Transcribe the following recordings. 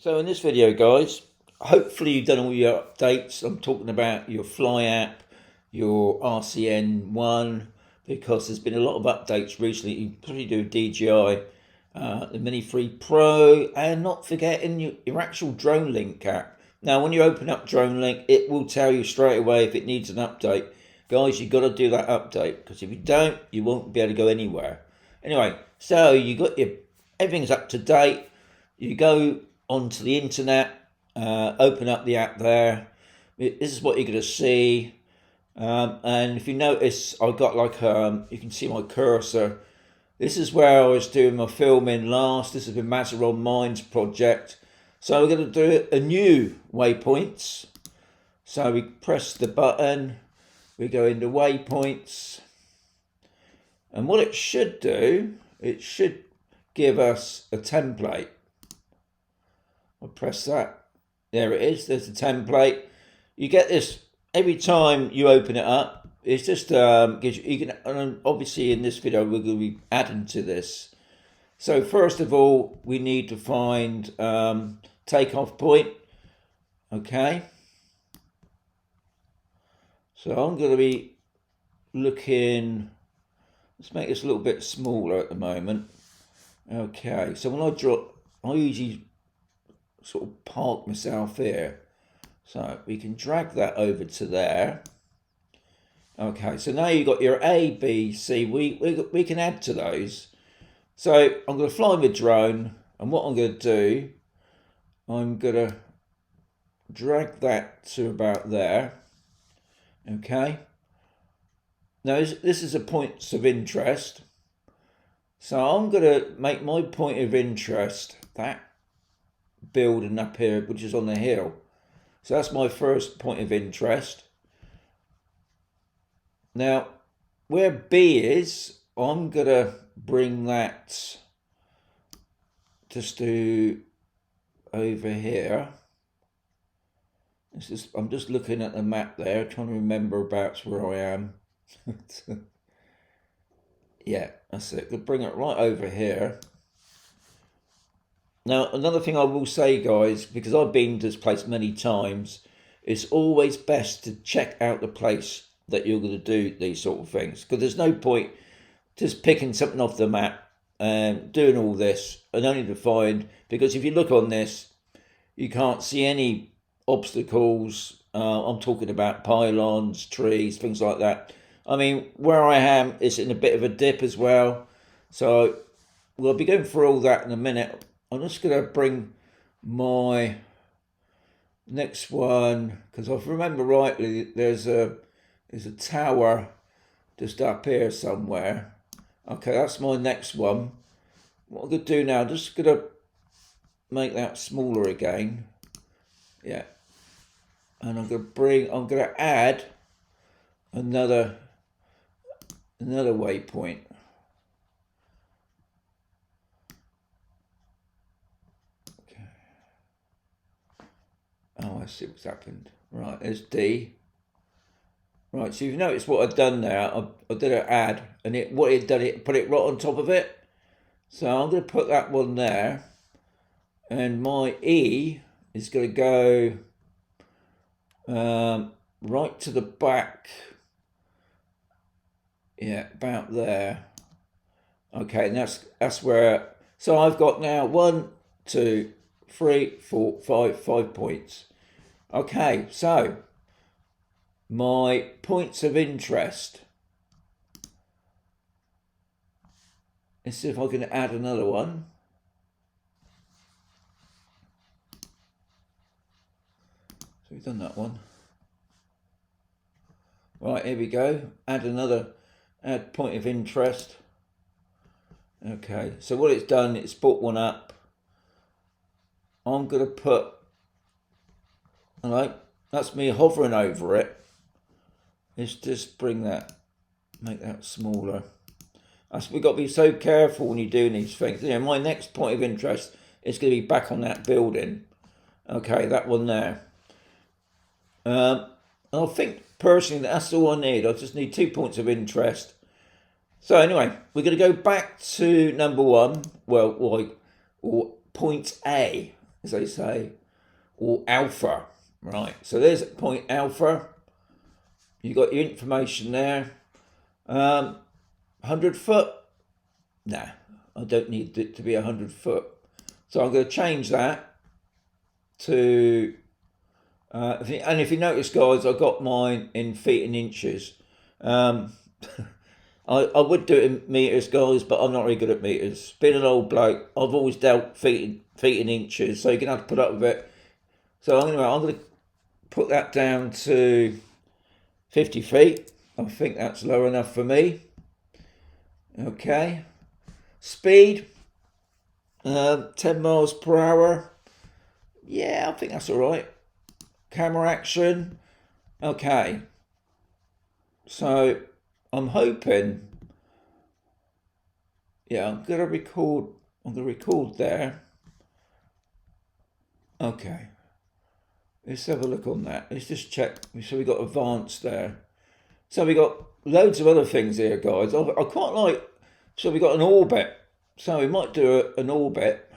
So in this video, guys, hopefully you've done all your updates. I'm talking about your Fly app, your RCN1, because there's been a lot of updates recently. You probably do DJI, the Mini 3 Pro, and not forgetting your actual Dronelink app. Now, when you open up Dronelink, it will tell you straight away if it needs an update. Guys, you've got to do that update, because if you don't, you won't be able to go anywhere. Anyway, so you got everything's up to date. You go onto the internet, open up the app there. This is what you're going to see. And if you notice, I've got like, you can see my cursor. This is where I was doing my filming last. This is the Mazarron Mines project. So we're going to do a new Waypoints. So we press the button, we go into Waypoints. And what it should do, it should give us a template. I'll press that. There it is. There's the template. You get this every time you open it up. It's just gives you can. And obviously, in this video, we're going to be adding to this. So first of all, we need to find takeoff point. Okay. So I'm going to be looking. Let's make this a little bit smaller at the moment. Okay. So when I drop, I usually sort of park myself here, so we can drag that over to there. Okay, so now you've got your A, B, C. We can add to those. So I'm going to fly my drone, and what I'm going to do, I'm going to drag that to about there. Okay. Now this is a points of interest, so I'm going to make my point of interest that building up here, which is on the hill. So that's my first point of interest. Now where B is, I'm gonna bring that just to over here. I'm just looking at the map there, trying to remember about where I am. Yeah, that's it. We'll bring it right over here. Now, another thing I will say, guys, because I've been to this place many times, it's always best to check out the place that you're going to do these sort of things. Because there's no point just picking something off the map and doing all this and only to find, because if you look on this, you can't see any obstacles. I'm talking about pylons, trees, things like that. I mean, where I am is in a bit of a dip as well. So we'll be going through all that in a minute. I'm just going to bring my next one, because if I remember rightly, there's a tower just up here somewhere. Okay, that's my next one. What I'm going to do now, just going to make that smaller again. Yeah. And I'm going to add another waypoint. Oh, I see what's happened. Right, there's D. Right, so you've noticed what I've done there. I did an add, and it put it right on top of it. So I'm going to put that one there, and my E is going to go right to the back. Yeah, about there. Okay, and that's where. So I've got now 1, 2, 3, 4, 5 points. Okay, so my points of interest. Let's see if I can add another one. So we've done that one. Right, here we go. Add point of interest. Okay, so what it's done, it's put one up. I'm going to put, all right, that's me hovering over it. Let's just make that smaller. We've got to be so careful when you're doing these things. You know, my next point of interest is going to be back on that building. Okay, that one there. And I think personally that's all I need. I just need 2 points of interest. So anyway, we're going to go back to number 1. Well, point A. as they say, or alpha, right? So there's point alpha. You got your information there. 100 foot? Nah, I don't need it to be 100 foot. So I'm going to change that to, and if you notice, guys, I got mine in feet and inches. I would do it in meters, guys, but I'm not really good at meters. Being an old bloke, I've always dealt feet and inches, so you're going to have to put up with it. So anyway, I'm going to put that down to 50 feet. I think that's low enough for me. Okay. Speed, 10 miles per hour. Yeah, I think that's all right. Camera action. Okay. So I'm hoping, yeah, I'm going to record there. Okay. Let's have a look on that. Let's just check. So we got advanced there. So we got loads of other things here, guys. I quite like, so we got an orbit. So we might do an orbit.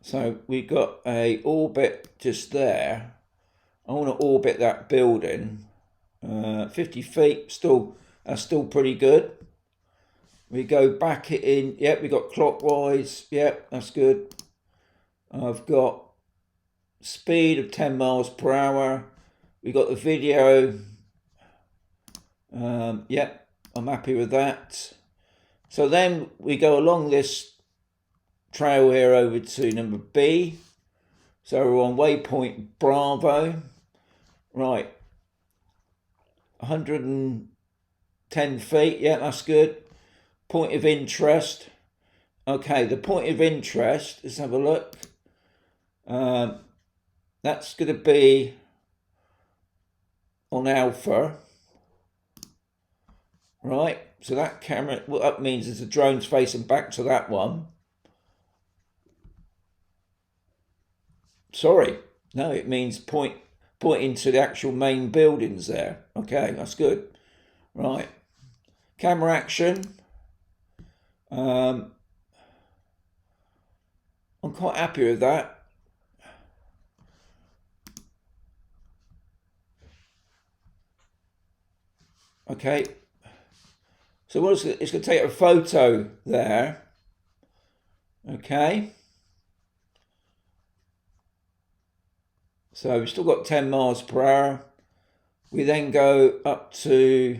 So we got a orbit just there. I want to orbit that building. 50 feet, that's still pretty good. We go back it in. Yep, we got clockwise. Yep, that's good. I've got speed of 10 miles per hour. We got the video. Yep, I'm happy with that. So then we go along this trail here over to number B. So we're on waypoint Bravo. Right. 110 feet. Yeah, that's good. Point of interest. Okay, the point of interest, let's have a look. That's going to be on alpha. Right, so that camera, what that means is the drone's facing back to that one. Sorry, no, it means pointing to the actual main buildings there. Okay, that's good. Right, camera action. I'm quite happy with that. Okay, so what it's going to take a photo there. Okay. So we've still got 10 miles per hour. We then go up to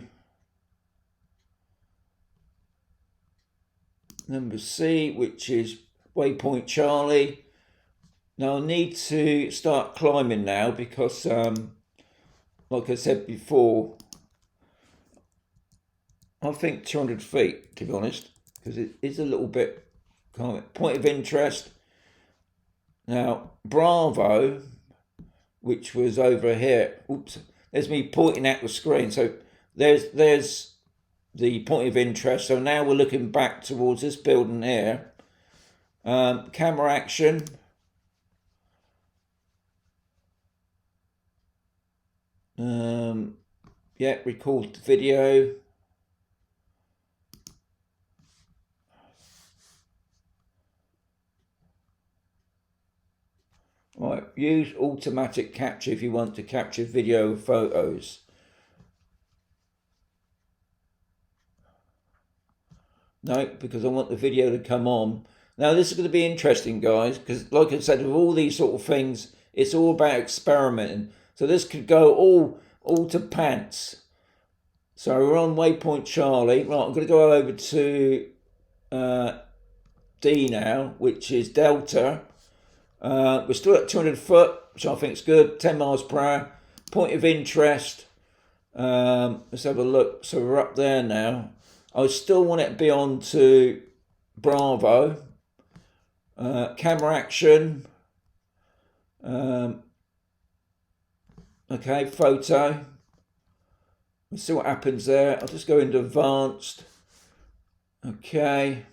number C, which is Waypoint Charlie. Now I need to start climbing now because, like I said before, I think 200 feet, to be honest, because it is a little bit kind of point of interest. Now, Bravo, which was over here. Oops, there's me pointing at the screen. So there's the point of interest. So now we're looking back towards this building here. Camera action. Yeah, record the video. Right, use automatic capture if you want to capture video or photos. No, because I want the video to come on. Now this is going to be interesting, guys, because like I said, with all these sort of things, it's all about experimenting. So this could go all to pants. So we're on Waypoint Charlie. Right, I'm going to go over to D now, which is Delta. We're still at 200 foot, which I think is good. 10 miles per hour. Point of interest. Let's have a look. So we're up there now. I still want it to be on to Bravo. Camera action. Okay, photo. Let's see what happens there. I'll just go into advanced. Okay.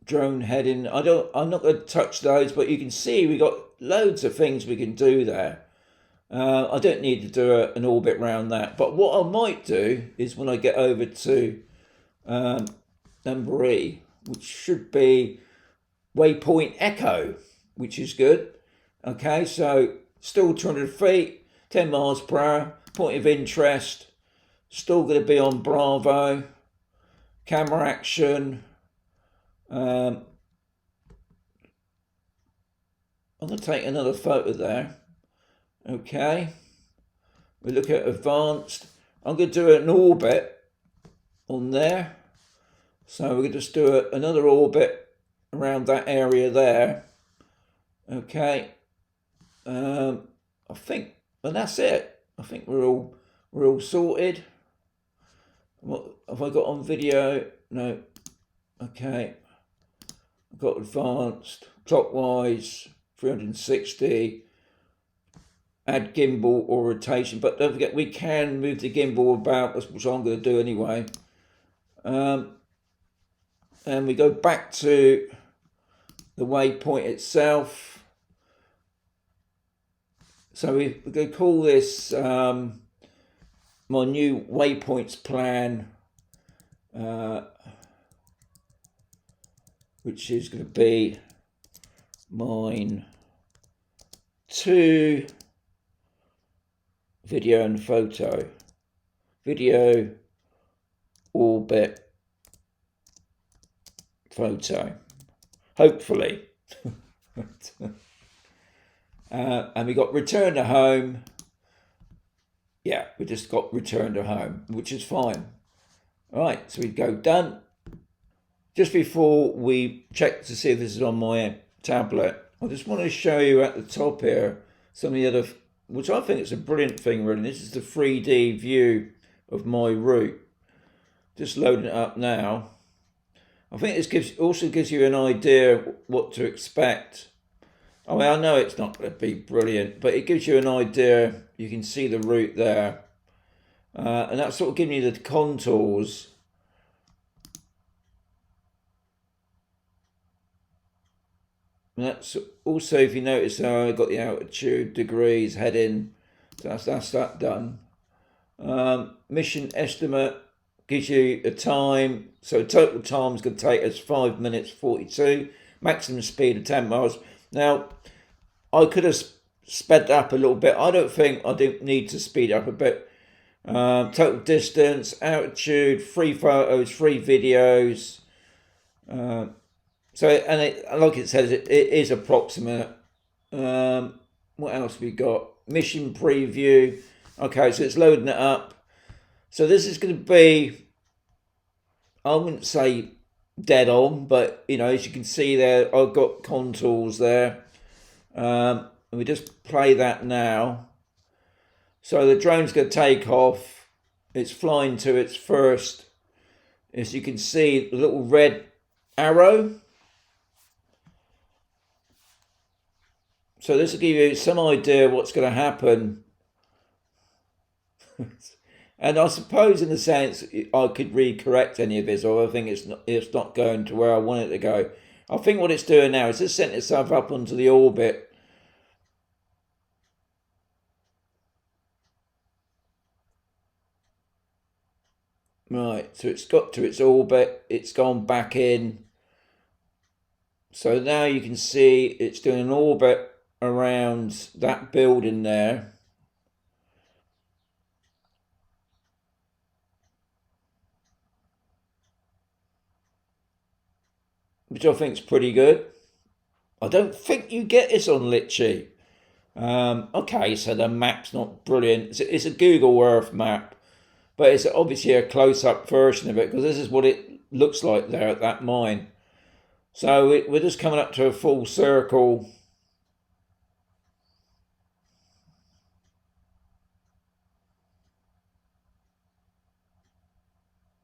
Drone heading. I'm not going to touch those, but you can see we got loads of things we can do there. I don't need to do an orbit around that. But what I might do is when I get over to number E, which should be Waypoint Echo, which is good. Okay, so still 200 feet, 10 miles per hour, point of interest, still going to be on Bravo, camera action. I'm going to take another photo there. Okay, we look at advanced. I'm going to do an orbit on there. So we're going to just do another orbit around that area there. Okay, I think, and that's it. I think we're all sorted. What have I got on video? No. Okay, I've got advanced, clockwise, 360. Add gimbal or rotation, but don't forget we can move the gimbal about, which I'm going to do anyway. And we go back to the waypoint itself. So we're going to call this my new waypoints plan, which is going to be mine 2 video and photo, video, orbit, photo, hopefully. And we got return to home. Yeah, we just got return to home, which is fine. All right, so we go done. Just before we check to see if this is on my tablet, I just want to show you at the top here some of the other, which I think is a brilliant thing really. This is the 3D view of my route. Just loading it up now. I think this also gives you an idea what to expect. I mean, I know it's not going to be brilliant, but it gives you an idea. You can see the route there. And that's sort of giving you the contours. And that's also, if you notice, I got the altitude, degrees, heading. So that's that done. Mission estimate gives you a time. So total time is going to take us 5 minutes 42. Maximum speed of 10 miles. Now, I could have sped up a little bit. I don't think I do need to speed up a bit. Total distance, altitude, 3 photos, 3 videos. So, and it, like it says, it is approximate. What else we got? Mission preview. Okay, so it's loading it up. So this is going to be, I wouldn't say dead on, but you know, as you can see there, I've got contours there. And we just play that now. So the drone's going to take off. It's flying to its first. As you can see, the little red arrow. So this will give you some idea what's going to happen. And I suppose in a sense I could recorrect any of this, or I think it's not going to where I want it to go. I think what it's doing now is just sent itself up onto the orbit. Right, so it's got to its orbit, it's gone back in. So now you can see it's doing an orbit around that building there. Which I think is pretty good. I don't think you get this on Litchi. Okay, so the map's not brilliant. It's a Google Earth map, but it's obviously a close-up version of it because this is what it looks like there at that mine. So we're just coming up to a full circle.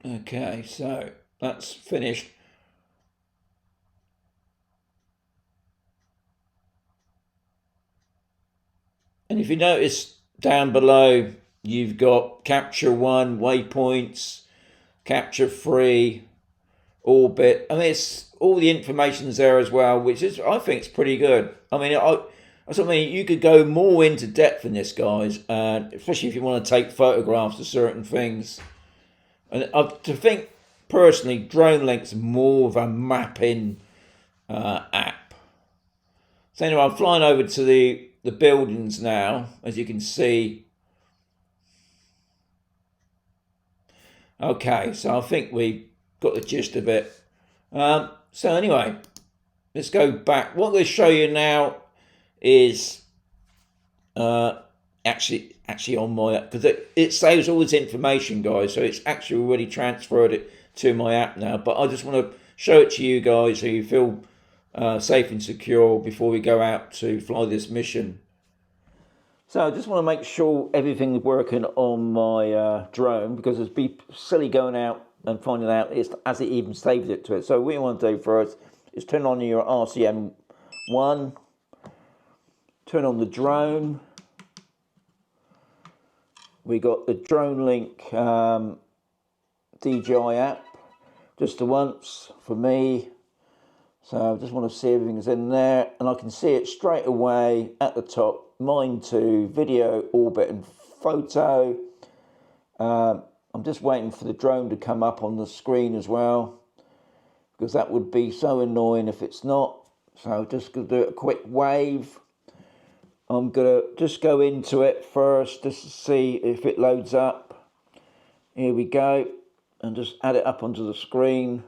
Okay, so that's finished. And if you notice down below, you've got capture 1, waypoints, capture 3, orbit. I mean, it's all the information's there as well, which is, I think, it's pretty good. I mean, I That's what I mean. You could go more into depth in this, guys, especially if you want to take photographs of certain things. And to think personally, Dronelink's more of a mapping app. So anyway, I'm flying over to the buildings now, as you can see. Okay, so I think we got the gist of it. So anyway, let's go back. What I'm going to show you now is actually on my, because it saves all this information, guys, so it's actually already transferred it to my app now, but I just want to show it to you guys so you feel safe and secure before we go out to fly this mission. So I just want to make sure everything's working on my drone, because it'd be silly going out and finding out as it even saved it to it. So what you want to do first is turn on your RCN 1, turn on the drone. We got the Dronelink DJI app, just the once for me. So I just want to see everything's in there, and I can see it straight away at the top. Mine too, video, orbit and photo. I'm just waiting for the drone to come up on the screen as well, because that would be so annoying if it's not. So just going to do a quick wave. I'm going to just go into it first just to see if it loads up. Here we go, and just add it up onto the screen.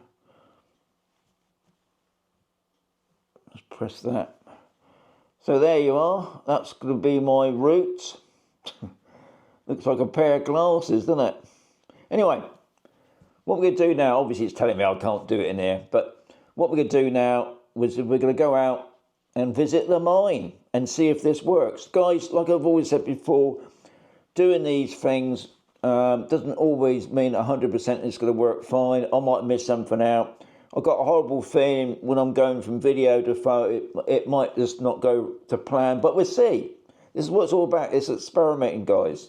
Let's press that. So there you are, that's going to be my route. Looks like a pair of glasses, doesn't it? Anyway, what we're going to do now, obviously it's telling me I can't do it in here, but what we're going to do now is we're going to go out and visit the mine and see if this works. Guys, like I've always said before, doing these things doesn't always mean 100% it's going to work fine. I might miss something out. I've got a horrible feeling when I'm going from video to photo, it might just not go to plan, but we'll see. This is what it's all about. It's experimenting, guys.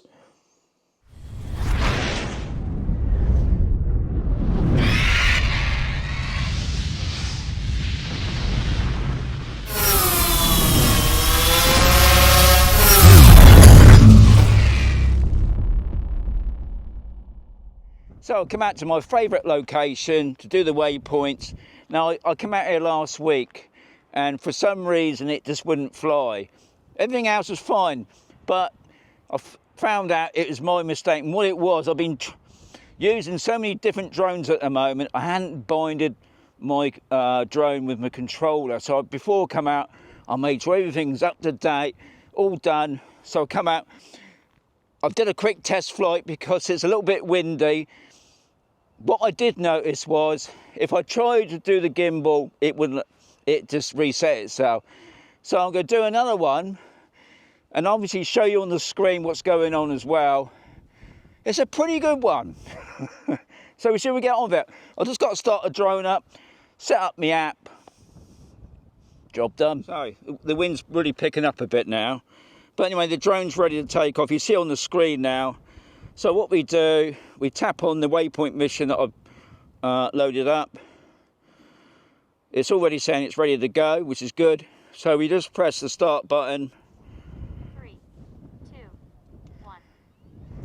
So I come out to my favourite location to do the waypoints. Now I came out here last week, and for some reason it just wouldn't fly. Everything else was fine, but I found out it was my mistake. And what it was, I've been using so many different drones at the moment, I hadn't binded my drone with my controller. So before I come out, I made sure everything's up to date, all done. So I come out, I did a quick test flight because it's a little bit windy. What I did notice was, if I tried to do the gimbal, it just reset itself. So I'm going to do another one, and obviously show you on the screen what's going on as well. It's a pretty good one. So we see we get on with it. I've just got to start a drone up, set up my app. Job done. Sorry, the wind's really picking up a bit now. But anyway, the drone's ready to take off. You see on the screen now. So what we do, we tap on the waypoint mission that I've loaded up. It's already saying it's ready to go, which is good. So we just press the start button. 3, 2, 1.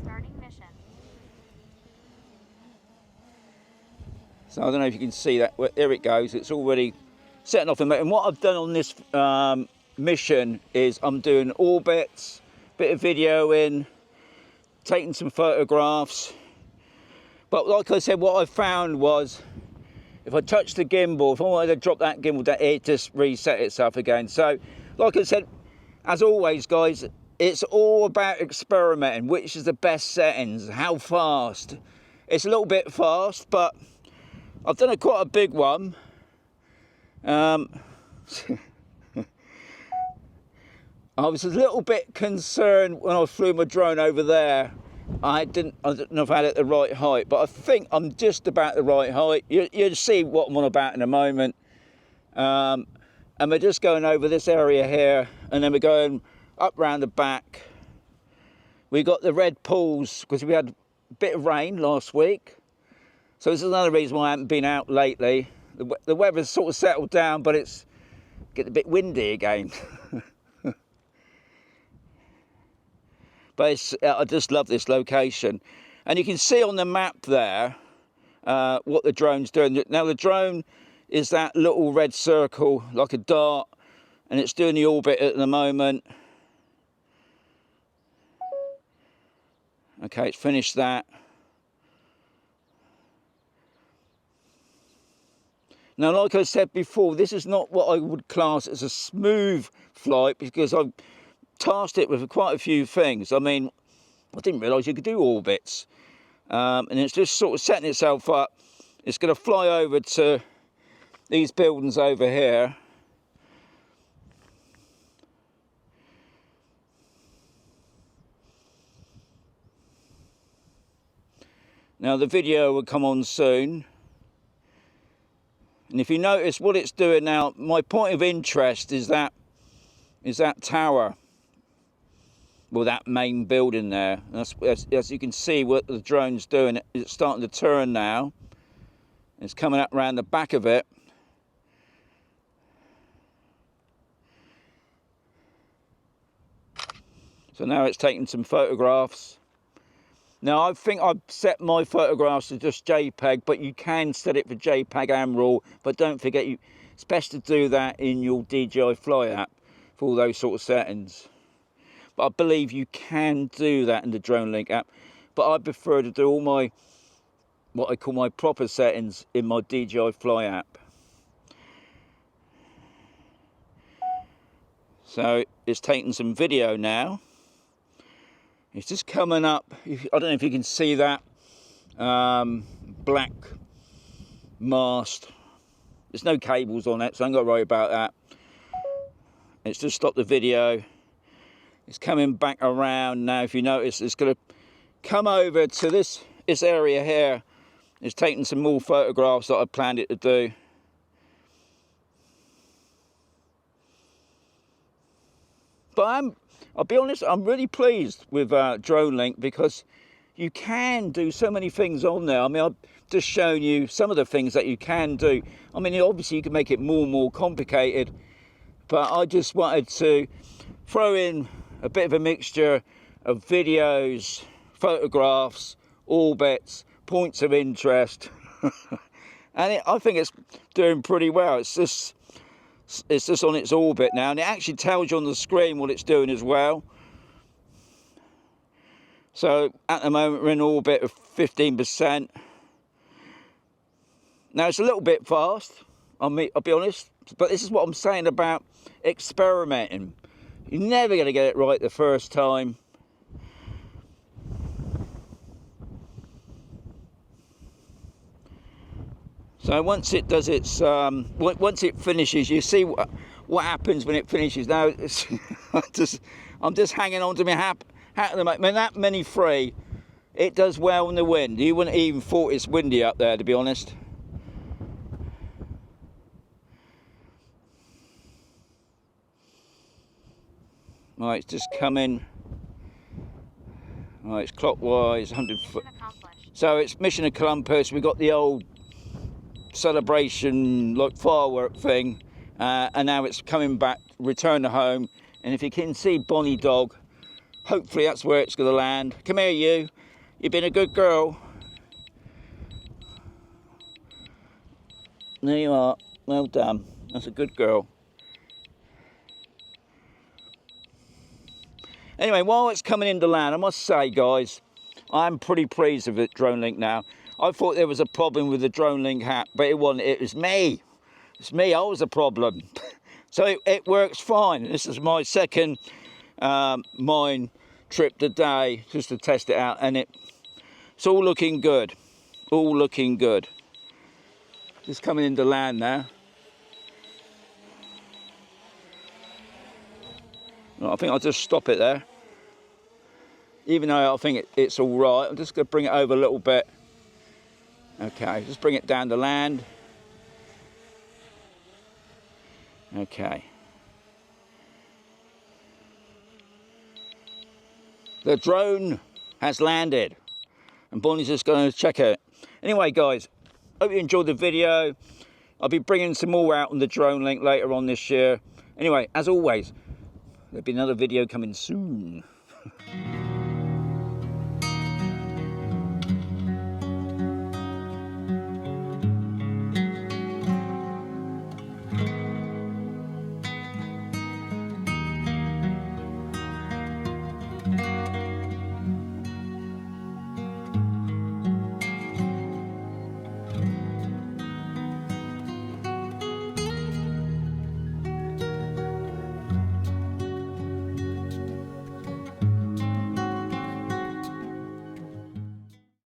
Starting mission. So I don't know if you can see that. Well, there it goes. It's already setting off. And what I've done on this mission is I'm doing orbits, bit of video in, taking some photographs. But like I said, what I found was, if I touch the gimbal, if I wanted to drop that gimbal down, it just reset itself again. So like I said, as always guys, it's all about experimenting, which is the best settings, how fast. It's a little bit fast, but I've done quite a big one. I was a little bit concerned when I flew my drone over there. I don't know if I had it at the right height, but I think I'm just about the right height. You'll see what I'm on about in a moment. And we're just going over this area here, and then we're going up round the back. We got the red pools because we had a bit of rain last week. So this is another reason why I haven't been out lately. The weather's sort of settled down, but it's getting a bit windy again. But it's, I just love this location. And you can see on the map there what the drone's doing. Now the drone is that little red circle, like a dart, and it's doing the orbit at the moment. Okay, it's finished that. Now, like I said before, this is not what I would class as a smooth flight, because I've tasked it with quite a few things. I mean, I didn't realise you could do orbits. And it's just sort of setting itself up. It's going to fly over to these buildings over here. Now, the video will come on soon. And if you notice what it's doing now, my point of interest is that tower. Well, that main building there. As you can see what the drone's doing, it's starting to turn now. It's coming up around the back of it. So now it's taking some photographs. Now, I think I've set my photographs to just JPEG, but you can set it for JPEG and RAW. But don't forget, it's best to do that in your DJI Fly app for all those sort of settings. But I believe you can do that in the Dronelink app. But I prefer to do all my, what I call my proper settings, in my DJI Fly app. So it's taking some video now. It's just coming up. I don't know if you can see that black mast. There's no cables on it, so I ain't got to worry about that. It's just stopped the video. It's coming back around now. If you notice, it's going to come over to this area here. It's taking some more photographs that I planned it to do. But I'll be honest, I'm really pleased with Dronelink, because you can do so many things on there. I mean, I've just shown you some of the things that you can do. I mean, obviously you can make it more and more complicated, but I just wanted to throw in a bit of a mixture of videos, photographs, orbits, points of interest. And I think it's doing pretty well. It's just on its orbit now, and it actually tells you on the screen what it's doing as well. So at the moment we're in orbit of 15%. Now it's a little bit fast, I'll be honest, but this is what I'm saying about experimenting. You're never going to get it right the first time. So once it does its, once it finishes, you see what happens when it finishes. Now it's I'm just hanging on to my hat at the moment. I mean, that Mini 3, it does well in the wind. You wouldn't even thought it's windy up there, to be honest. Right, it's just coming. Right, it's clockwise, 100 foot. So it's mission accomplished. We got the old celebration like firework thing, and now it's coming back, return to home. And if you can see Bonnie Dog, hopefully that's where it's going to land. Come here, you've been a good girl. There you are, well done, that's a good girl. Anyway, while it's coming into land, I must say, guys, I'm pretty pleased with it, Dronelink now. I thought there was a problem with the Dronelink app, but it wasn't. It was me. It's me. I was the problem. So it works fine. This is my second mine trip today, just to test it out, and it's all looking good. All looking good. Just coming into land now. I think I'll just stop it there. Even though I think it's all right, I'm just going to bring it over a little bit. Okay, just bring it down to land. Okay. The drone has landed, and Bonnie's just going to check it. Anyway, guys, hope you enjoyed the video. I'll be bringing some more out on the Dronelink later on this year. Anyway, as always, there'll be another video coming soon.